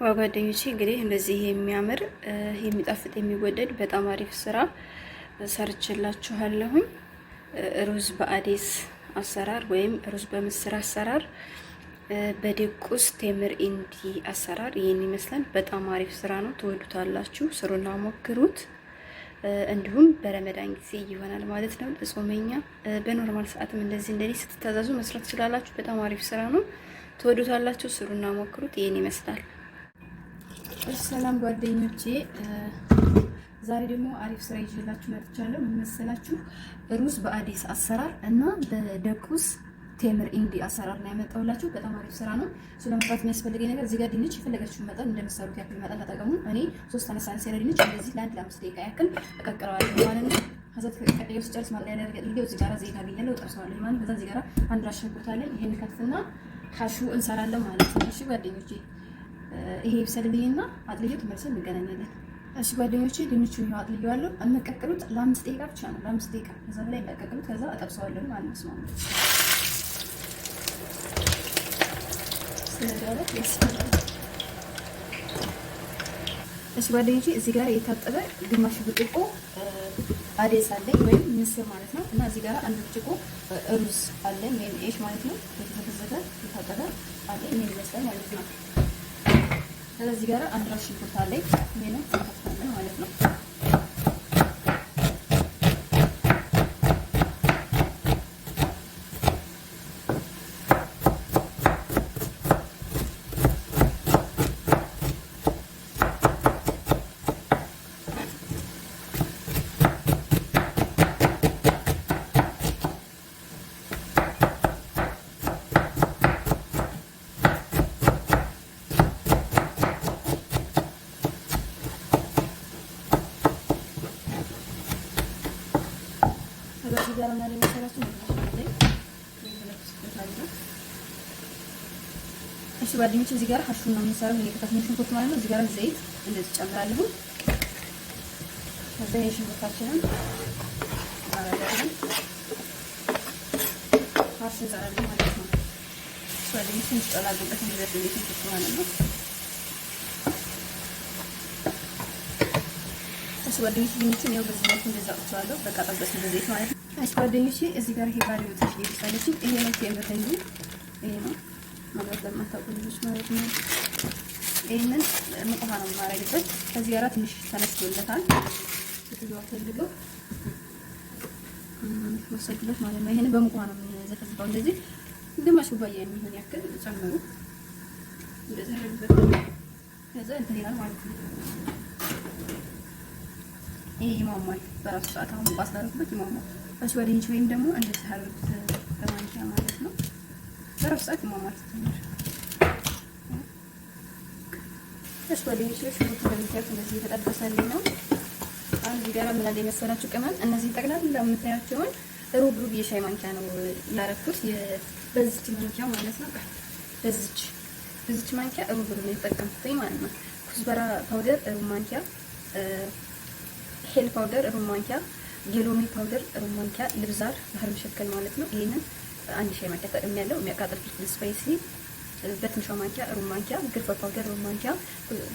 ጓደኞቼ እንግዲህ እንደዚህ የሚያምር የሚጣፍጥ የሚወደድ በጣም አሪፍ ስራ ሰርችላችኋለሁኝ። ሩዝ በአዴስ አሰራር ወይም ሩዝ በምስር አሰራር በደቁስ ቴምር ኢንዲ አሰራር ይህን ይመስላል። በጣም አሪፍ ስራ ነው፣ ትወዱታላችሁ። ስሩና ሞክሩት። እንዲሁም በረመዳን ጊዜ ይሆናል ማለት ነው፣ ለጾመኛ። በኖርማል ሰዓትም እንደዚህ እንደዚህ ስትታዘዙ መስራት ትችላላችሁ። በጣም አሪፍ ስራ ነው፣ ትወዱታላችሁ። ስሩና ሞክሩት። ይህን ይመስላል። ሰላም ጓደኞቼ፣ ዛሬ ደግሞ አሪፍ ስራ ይዤላችሁ መጥቻለሁ። ምን መሰላችሁ? ሩዝ በአዲስ አሰራር እና በደቁስ ቴምር ኢንዲ አሰራር ነው ያመጣሁላችሁ። በጣም አሪፍ ስራ ነው። ስለመስራት የሚያስፈልገኝ ነገር እዚህ ጋር ድንች የፈለጋችሁን መጠን እንደምትሰሩት ያክል መጠን ተጠቀሙ። እኔ 3 አነሳ ያለ ድንች እንደዚህ ለ5 ደቂቃ ያክል እቀቅለዋለሁ ማለት ነው። ከዛ ተቀቀለው ስጨርስ ማለት ያደርጋል። እዚህ ጋር ዘይት አገኛለሁ፣ እጠብሰዋለሁ ማለት ነው። ከዛ እዚህ ጋር አንድ ራስ ሽንኩርት አለኝ። ይሄን ከትፍና ሀሹ እንሰራለን ማለት ነው። እሺ ጓደኞቼ፣ ይሄ ይብሰልልኝና አጥልዬው ተመልሰን እንገናኛለን። እሺ ጓደኞቼ፣ ድንቹን ይኸው አጥልዬዋለሁ። የምቀቅሉት ለ5 ደቂቃ ብቻ ነው፣ ለ5 ደቂቃ። ከዛ በላይ እንዳቀቅሉት። ከዛ እጠብሰዋለሁ ማለት ነው። እሺ ጓደኞቼ፣ እዚህ ጋር የታጠበ ግማሽ ብርጭቆ አዴስ አለኝ ወይም ምስር ማለት ነው። እና እዚህ ጋር አንድ ብርጭቆ ሩዝ አለኝ ወይም ኤሽ ማለት ነው። የተዘጋጀ የታጠበ አለኝ ምን ይመስላል ማለት ነው። ስለዚህ ጋር አንድ ራስ ሽንኩርት አለኝ። ይሄንን እንከትፋለን ማለት ነው። ጋር እና ለመሰላችሁ እሺ ጓደኞቼ፣ እዚህ ጋር ሀሹን ነው የምንሰራው። የከተፍነው ሽንኩርት ማለት ነው። እዚህ ጋር ዘይት እንደዚህ ጨምራለሁ። ከዛ የሽንኩርታችንን አረጋግጠን ሀሹ እንሰራለን ማለት ነው። ጓደኞቼ እንጠላልበት እንደዚህ ሽንኩርት ማለት ነው። እሺ ጓደኞቼ፣ ድንቹን ያው በዚህ መልኩ እንደዛ አውጥቼዋለሁ። በቃ ጠበስ እንደዚህ ማለት ነው። እሺ ጓደኞቼ፣ እዚህ ጋር ይሄ ባሪው ትሽ ይይዛለች። ይሄ ነው ቴምር ኢንዲ፣ ይሄ ነው ማለት ለማታውቁ ልጆች ማለት ነው። ይሄንን ሙቅ ውሃ ነው የማረግበት። ከዚህ ጋር ትንሽ ተነስቶለታል። ስለዚህ ፈልጎ ወሰድለት ማለት ነው። ይሄንን በሙቅ ውሃ ነው የምንዘፈዝፈው። እንደዚህ ግማሽ ኩባያ የሚሆን ያክል ጨምሩ። እንደዚህ አረግበት። ከዛ እንትን ይላል ማለት ነው። ይሄ ይሟሟል በራሱ ሰዓት። አሁን ቋስ ላደርግበት ይሟሟል። እሺ ጓደኞቼ፣ ወይም ደግሞ እንደዚህ አድርጉት በማንኪያ ማለት ነው። በራሱ ሰዓት ይሟሟል። እሺ ጓደኞቼ፣ ሽንኩርቱ እንደምታዩት እንደዚህ የተጠበሰልኝ ነው። አንድ ጋር ምን አለ የመሰላችሁ ቅመም፣ እነዚህ ጠቅላላ የምታያቸውን ሩብ የሻይ ማንኪያ ነው ያረኩት። በዚች ማንኪያ ማለት ነው። በዚች ማንኪያ ሩብ ነው የተጠቀምኩት ማለት ነው። ኩዝበራ ፓውደር ሩብ ማንኪያ፣ ሄል ፓውደር ሩብ ማንኪያ፣ ጌሎሚ ፓውደር ሩብ ማንኪያ፣ ልብዛር ባህር መሸከል ማለት ነው። ይሄንን አንድ ሻይ ማንኪያ ተጠቅሜያለሁ። የሚያቃጥል ስፓይሲ በትንሿ ማንኪያ ሩብ ማንኪያ፣ ግርፈ ፓውደር ሩብ ማንኪያ፣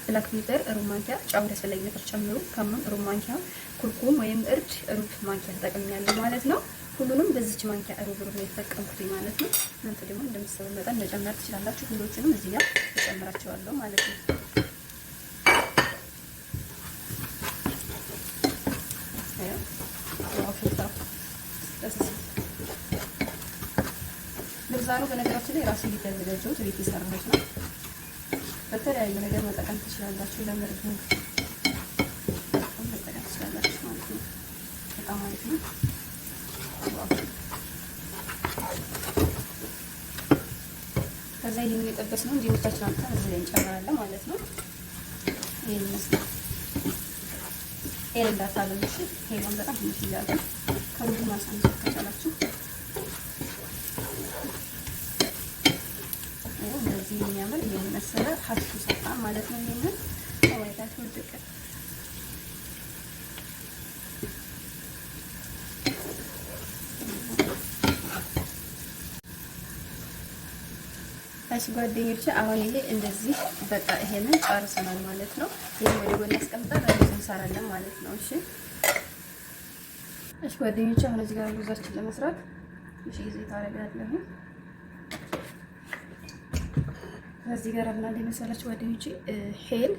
ብላክ ፔፐር ሩብ ማንኪያ፣ ጫው ያስፈላጊነት ጨምሩ። ከምን ሩብ ማንኪያ፣ ኩርኩም ወይም እርድ ሩብ ማንኪያ ተጠቅሜያለሁ ማለት ነው። ሁሉንም በዚች ማንኪያ ሩብ ነው የተጠቀምኩት ማለት ነው። እናንተ ደግሞ እንደምትሰሩ መጠን መጨመር ትችላላችሁ። ሁሎችንም እዚህ ጋር ተጨምራቸዋለሁ ማለት ነው። ልብዛሩ በነገራችን ላይ ራሱ እየተዘጋጀው ቤት የሰራሁት ነው። በተለያዩ ነገር መጠቀም ትችላላችሁ። ለምርድ መጠቀም ትችላላችሁ ማለት ነው። በጣም አሪፍ ነው። ከዛ ይሄንን የጠበስነው እንዲህ ወጣችን አንተ እዚህ ላይ እንጨምራለን ማለት ነው። ይሄን ይመስላል። እንዳታለሉ እሺ። ይሄን በጣም ትንሽ ይላል። ከሩብ ማሳነስ ከቻላችሁ እንደዚህ የሚያምር ይሄን መሰለ ሀሹ ሰጣ ማለት ነው። ይሄንን አወይታችሁ ወደቀ። እሺ እሺ ጓደኞቼ አሁን ይሄ እንደዚህ በቃ ይሄንን ጨርሰናል ማለት ነው። ይሄን ወደ ጎን አስቀምጠን ሩዝ እንሰራለን ማለት ነው። እሺ ጓደኞቼ አሁን እዚህ ጋር ሩዛችን ለመስራት እሺ ጊዜ ታረጋለሁ። እዚህ ጋር አብና ለመሰላችሁ ጓደኞቼ ሄል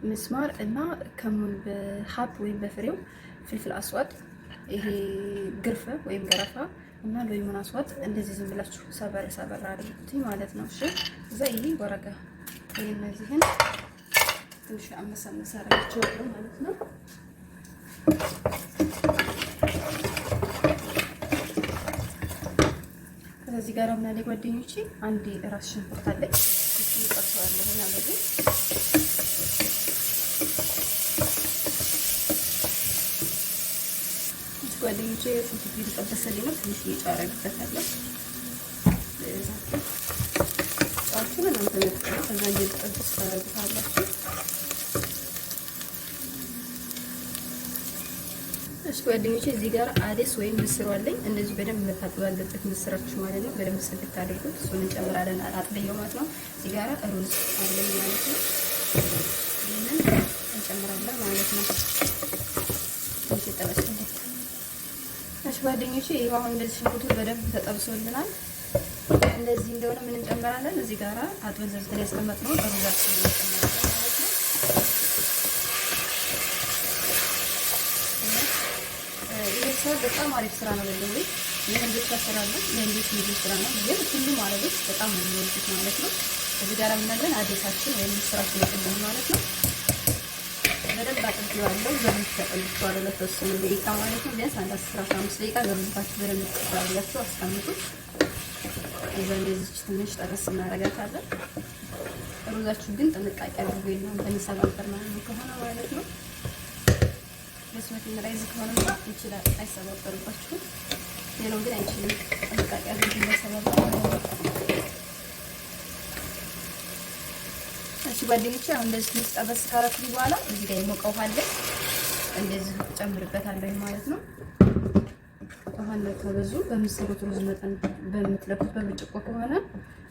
ምስማር እና ከሙን በሀብ ወይም በፍሬው ፍልፍል አስዋድ ይሄ ግርፈ ወይም ገረፋ እና ሎይሞን አስዋድ እንደዚህ ዝም ብላችሁ ሰበር አድርጉት ማለት ነው። እሺ እዛ ይሄ ወረቀ ይሄ እነዚህን ትንሽ አመሳመስ አደርጋቸዋለሁ ማለት ነው። ከዚህ ጋር ምን አለ ጓደኞቼ አንድ ራስ ሽንኩርት አለ እሱ ይቀርሰዋለሁ ማለት ነው። ጓደኞቼ ሽንኩርት እየተጠበሰልኝ ነው። ትንሽ እየጨረግበታለሁ ጫቹን እናንተ ነው ከዛ እየተጠበሰ ታደርጉታላችሁ። እሺ ጓደኞቼ እዚህ ጋር አዴስ ወይም ምስር አለኝ። እንደዚህ በደንብ መታጠብ አለበት ምስራችሁ ማለት ነው። በደንብ ጽድት አድርጉት። እሱን እንጨምራለን አጥበየው ማለት ነው። እዚህ ጋር ሩዝ አለኝ ማለት ነው። ይሄንን እንጨምራለን ማለት ነው። እሺ ተጠበሰልኝ። እሺ ጓደኞቼ ይሄው አሁን እንደዚህ ሽንኩርቱ በደንብ ተጠብሶልናል። እንደዚህ እንደሆነ ምን እንጨምራለን? እዚህ ጋር አጥበን ዘርዝተን ያስቀመጥነው ሩዛችን እንጨምራለን ማለት ነው። ይሄ ስራ በጣም አሪፍ ስራ ነው። ለዚህ ይሄን ብቻ ስራ ነው ለእንዴት ልጅ ስራ ነው። ግን ሁሉም አረቦች በጣም ነው የሚወዱት ማለት ነው። እዚህ ጋር ምን አለን? አዲሳችን ወይም ስራችን ነው ማለት ነው። በደንብ አጥንቴዋለሁ። ዘመን ተጠልቷል ለተወሰነ ደቂቃ ማለት ነው። ቢያንስ አንድ 15 ደቂቃ ዘመንታችሁ በደንብ ተጠልላችሁ አስቀምጡት። እዛ እንደዚህ ትንሽ ጠበስ እናደርጋታለን። ሩዛችሁ ግን ጥንቃቄ አድርጉ። ይሄን በሚሰባበር ማለት ከሆነ ማለት ነው። መስመት ራይዝ ከሆነ ይችላል አይሰባበርባችሁም። ሌላው ግን አይችልም። ጥንቃቄ አድርጉ ለሰባበር ማለት ነው። እሺ ጓደኞቼ አሁን እንደዚህ ትንሽ ጠበስ ካረኩኝ በኋላ እዚህ ጋር የሞቀ ውሃ አለ። እንደዚህ ጨምርበታለሁ ማለት ነው። ውሃን ከበዙ በምትሰሩት ሩዝ መጠን በምትለኩት በብርጭቆ ከሆነ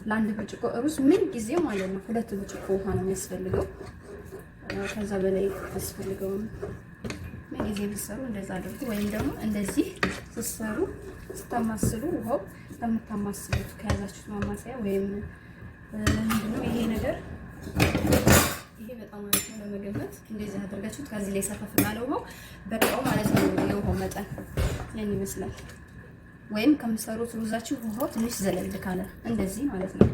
ለአንድ ብርጭቆ ሩዝ ምን ጊዜ ማለት ነው 2 ብርጭቆ ውሃ ነው የሚያስፈልገው። ከዛ በላይ ያስፈልገው ምን ጊዜ ብትሰሩ እንደዛ አድርጉ። ወይም ደግሞ እንደዚህ ስትሰሩ ስታማስሉ ውሃው ከምታማስሉት ከያዛችሁት ማማሰያ ወይም ምንድነው ይሄ ነገር ይሄ በጣም አሪፍ ነው ለመገመት። እንደዚህ አድርጋችሁት ከዚህ ላይ ሰፋፍ ካለ ውሃው በቃው ማለት ነው። የውሃው መጠን ያን ይመስላል። ወይም ከምሰሩት ሩዛችሁ ውሃው ትንሽ ዘለል ካለ እንደዚህ ማለት ነው።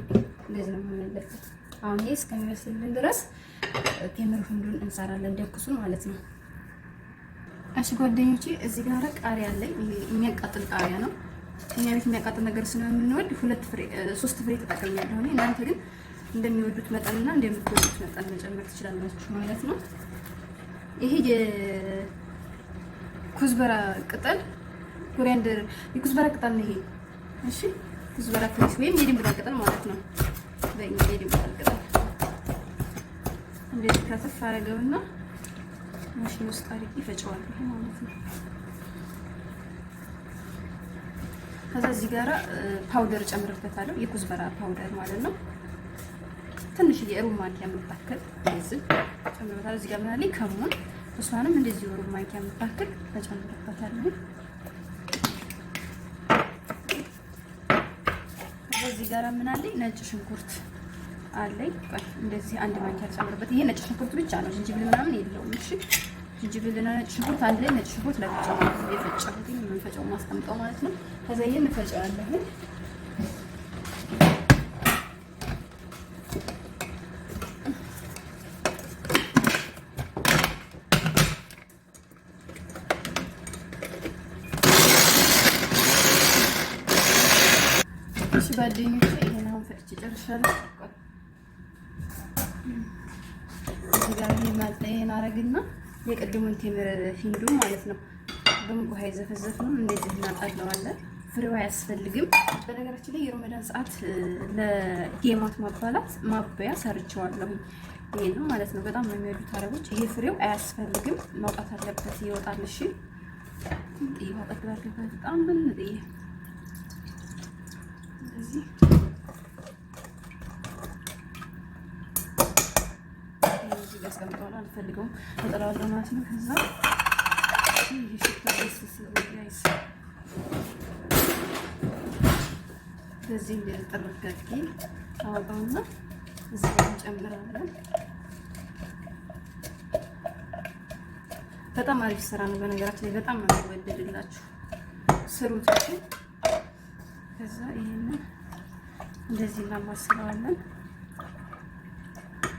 እንደዚህ ነው መሆን ያለበት። አሁን ይሄ እስከሚመስልን ድረስ ቴምር ሁንዱን እንሰራለን ደኩሱን ማለት ነው። እሺ ጓደኞቼ እዚህ ጋር ቃሪያ አለኝ። የሚያቃጥል ቃሪያ ነው። እኛ ቤት የሚያቃጥል ነገር ስለምንወድ 3 ፍሬ ተጠቅሜያለሁ። እናንተ ግን እንደሚወዱት መጠንና እንደምትወዱት መጠን መጨመር ትችላላችሁ ማለት ነው። ይሄ የኩዝበራ ቅጠል ኮሪያንደር የኩዝበራ ቅጠል ነው ይሄ። እሺ ኩዝበራ ፍሬሽ ወይም የድንብላል ቅጠል ማለት ነው። በእኛ የድንብላል ቅጠል እንደዚህ ከተፍ አደረገውና ማሽን ውስጥ አድርጌ ፈጨዋለሁ ማለት ነው። ከዛ እዚህ ጋራ ፓውደር ጨምርበታለሁ። የኩዝበራ ፓውደር ማለት ነው። ትንሽ የሩብ ማንኪያ የምታክል እንደዚህ ጨምርበታለሁ። እዚህ ጋር ምን አለኝ? ከሙን እሷንም እንደዚህ የሩብ ማንኪያ የምታክል ተጨምርበታለሁ። እዚህ ጋር ምን አለኝ? ነጭ ሽንኩርት አለኝ። እንደዚህ አንድ ማንኪያ ጨምርበት። ይሄ ነጭ ሽንኩርት ብቻ ነው፣ ዝንጅብል ምናምን የለውም። እሺ ዝንጅብልና ነጭ ሽንኩርት አንድ ላይ ነጭ ሽንኩርት ለብቻው የፈጨሁት የምንፈጨው ማስቀምጠው ማለት ነው። ከዛ ይሄን እንፈጨዋለሁ። እሺ ጓደኞቼ ይሄን አሁን ፈጭቼ ጨርሻለሁ። እዚህ ጋር ይሄን አረግና የቅድሙን ቴምር ሂንዱ ማለት ነው በሙቅ ውሃ የዘፈዘፍነው እንደዚህ እናጣለዋለን። ፍሬው አያስፈልግም። በነገራችን ላይ የረመዳን ሰዓት ለጌማት ማባያ ሰርቸዋለሁ። ይሄ ነው ማለት ነው። በጣም ነው የሚወዱት አረቦች። ይሄ ፍሬው አያስፈልግም፣ መውጣት አለበት። ይወጣል። እሺ ይሄው አጠግባለሁ በጣም እንደዚህ እዚህ ጋር አስቀምጠዋለሁ። አልፈልገውም፣ እጥለዋለሁ ማለት ነው። ከዛ ይሄ ሽታ ጋይስ በዚህ እንደዚህ ጥርግ አድርጌ አወጣውና እዚህ ጋር እንጨምራለን። በጣም አሪፍ ስራ ነው። በነገራችን ላይ በጣም ነው የሚወደድላችሁ። ስሩት። ከዛ ይሄንን እንደዚህ እናማስለዋለን።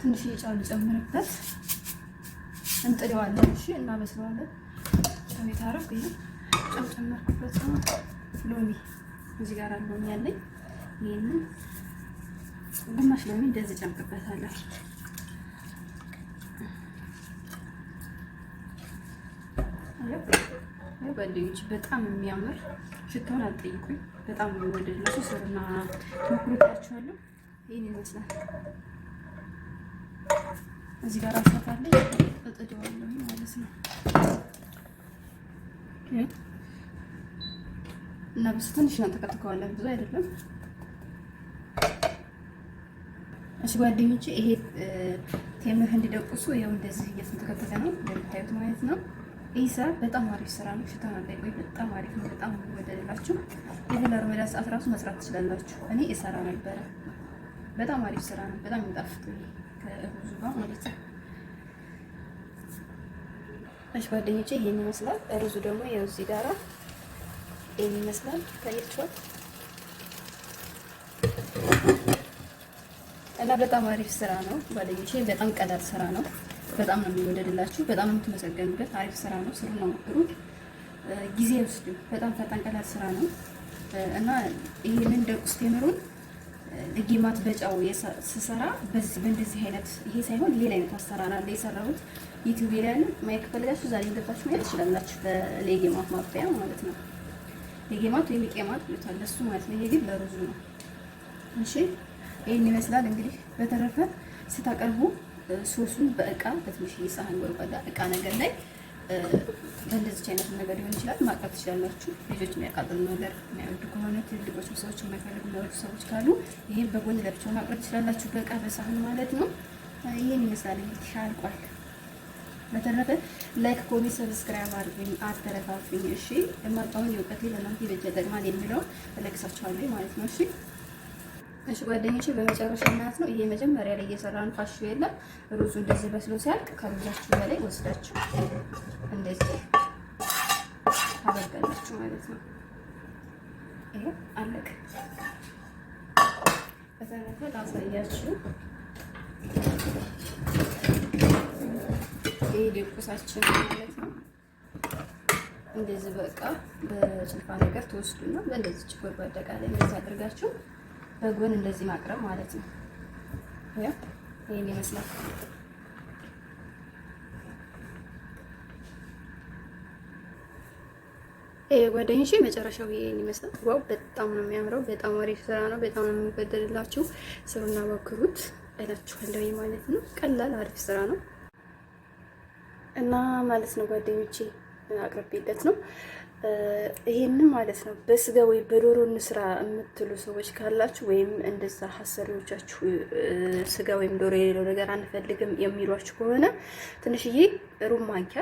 ትንሽ ጨው እንጨምርበት፣ እንጥደዋለን። እሺ፣ እናበስለዋለን። ጨው የታረኩ ይሄ ጨው ጨመርኩበት ነው። ሎሚ እዚህ ጋር ሎሚ ያለኝ፣ ይሄንን ግማሽ ሎሚ እንደዚህ ጨምርበታለሁ። ጓደኞች በጣም የሚያምር ሽታውን አልጠይቁኝ። በጣም የሚወደድላችሁ ስሩና ሞክሩታችኋለሁ። ይሄን ይመስላል። እዚህ ጋር አሳታለሁ እጥደዋለሁ ማለት ነው። እና በስ ትንሽ ነው ተከትከዋለን፣ ብዙ አይደለም። እሺ ጓደኞቼ፣ ይሄ ቴምር እንዲደቁሱ ይኸው እንደዚህ እየተከተተ ነው እንደምታዩት ማለት ነው። ይህ ስራ በጣም አሪፍ ስራ ነው። ሽታውን አልጠይቁኝ። በጣም አሪፍ ነው። በጣም ወደላችሁ። የሌላ ረመዳን ሰዓት ራሱ መስራት ትችላላችሁ። እኔ እሰራ ነበረ። በጣም አሪፍ ስራ ነው። በጣም የሚጣፍጥ ከሩዙ ጋር ማለት ነው። እሺ ጓደኞቼ ይሄን ይመስላል። ሩዙ ደግሞ ያው እዚህ ጋራ ይሄን ይመስላል። ታያችኋል። እና በጣም አሪፍ ስራ ነው ጓደኞቼ። በጣም ቀላል ስራ ነው። በጣም ነው የሚወደድላችሁ። በጣም ነው የምትመሰገኑበት። አሪፍ ስራ ነው። ስሩ ነው ሞክሩት። ጊዜ ውስጥ በጣም ፈጣን ቀላል ስራ ነው እና ይሄንን ደቁስ ቴምሩን ለጌማት በጫው ስሰራ በእንደዚህ አይነት ይሄ ሳይሆን ሌላ አይነት አሰራር አለ የሰራሁት ዩቲዩብ ላይ ያለ ማየት ፈልጋችሁ ዛሬ ገብታችሁ ማየት ትችላላችሁ። በሌጌማት ማጥፊያ ማለት ነው። ሌጌማት ወይም ቄማት ይሉታል እሱ ማለት ነው። ይሄ ግን ለሩዙ ነው። እሺ ይሄን ይመስላል እንግዲህ። በተረፈ ስታቀርቡ ሶሱን በእቃ በትንሽ ሳህን ወርቀዳ እቃ ነገር ላይ በእንደዚህ አይነት ነገር ሊሆን ይችላል ማቅረብ ትችላላችሁ። ልጆች የሚያቃጥሉ ነገር የሚያወዱ ከሆነ ትልልቆች ሰዎች የማይፈልጉ የሚወዱ ሰዎች ካሉ ይሄን በጎን ለብቻው ማቅረብ ትችላላችሁ፣ በእቃ በሳህን ማለት ነው። ይሄን ይመስላል እንግዲህ አልቋል። በተረፈ ላይክ፣ ኮሜንት፣ ሰብስክራይብ አድርጉኝ፣ አበረታቱኝ። እሺ የማጣውን የእውቀቴ ለእናንተ ይበጀ ጠቅማል የሚለውን እለግሳችኋለሁ ማለት ነው። እሺ ጓደኞቼ በመጨረሻ ማለት ነው ይሄ መጀመሪያ ላይ እየሰራን ፋሽ የለም ሩዙ እንደዚህ በስሎ ሲያልቅ ከሩዛችሁ በላይ ወስዳችሁ እንደዚህ ታደርጋላችሁ ማለት ነው። ይሄ አለቀ። በተረፈ ላሳያችሁ። ይሄ ደቁሳችን ማለት ነው። እንደዚህ በቃ በጭልፋ ነገር ተወስዱና በእንደዚህ ጭቆር በአጠቃላይ እንደዚህ አድርጋችሁ በጎን እንደዚህ ማቅረብ ማለት ነው። ይሄን ይመስላል። ጓደኞቼ መጨረሻው ይሄን ይመስላል። ዋው በጣም ነው የሚያምረው። በጣም አሪፍ ስራ ነው። በጣም ነው የሚወደድላችሁ። ስሩና ሞክሩት እላችኋለሁ ማለት ነው። ቀላል አሪፍ ስራ ነው እና ማለት ነው ጓደኞቼ አቅርቤለት ነው። ይሄንን ማለት ነው በስጋ ወይ በዶሮ እንስራ የምትሉ ሰዎች ካላችሁ ወይም እንደዛ ሀሰሪዎቻችሁ ስጋ ወይም ዶሮ የሌለው ነገር አንፈልግም የሚሏችሁ ከሆነ ትንሽዬ ሩብ ማንኪያ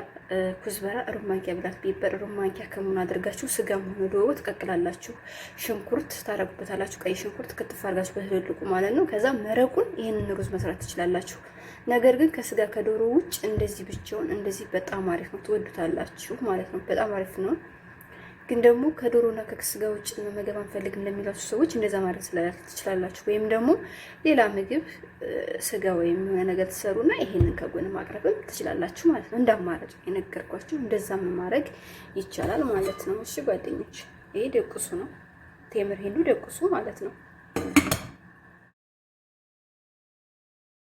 ኩዝበራ፣ ሩብ ማንኪያ ብላክ ፔፐር፣ ሩብ ማንኪያ ከሙን አድርጋችሁ ስጋም ሆነ ዶሮ ትቀቅላላችሁ። ሽንኩርት ታረጉበታላችሁ። ቀይ ሽንኩርት ክትፍ አድርጋችሁ በትልልቁ ማለት ነው። ከዛ መረቁን ይሄንን ሩዝ መስራት ትችላላችሁ። ነገር ግን ከስጋ ከዶሮ ውጭ እንደዚህ ብቻውን እንደዚህ በጣም አሪፍ ነው። ትወዱታላችሁ ማለት ነው። በጣም አሪፍ ነው። ግን ደግሞ ከዶሮና ከስጋ ውጭ መመገብ አንፈልግም ለሚላችሁ ሰዎች እንደዛ ማድረግ ትችላላችሁ። ወይም ደግሞ ሌላ ምግብ ስጋ ወይም የሆነ ነገር ትሰሩና ይሄንን ከጎን ማቅረብም ትችላላችሁ ማለት ነው። እንደ አማራጭ የነገርኳችሁ እንደዛም ማድረግ ይቻላል ማለት ነው። እሺ ጓደኞች፣ ይሄ ደቁሱ ነው። ቴምር ሄንዱ ደቁሱ ማለት ነው።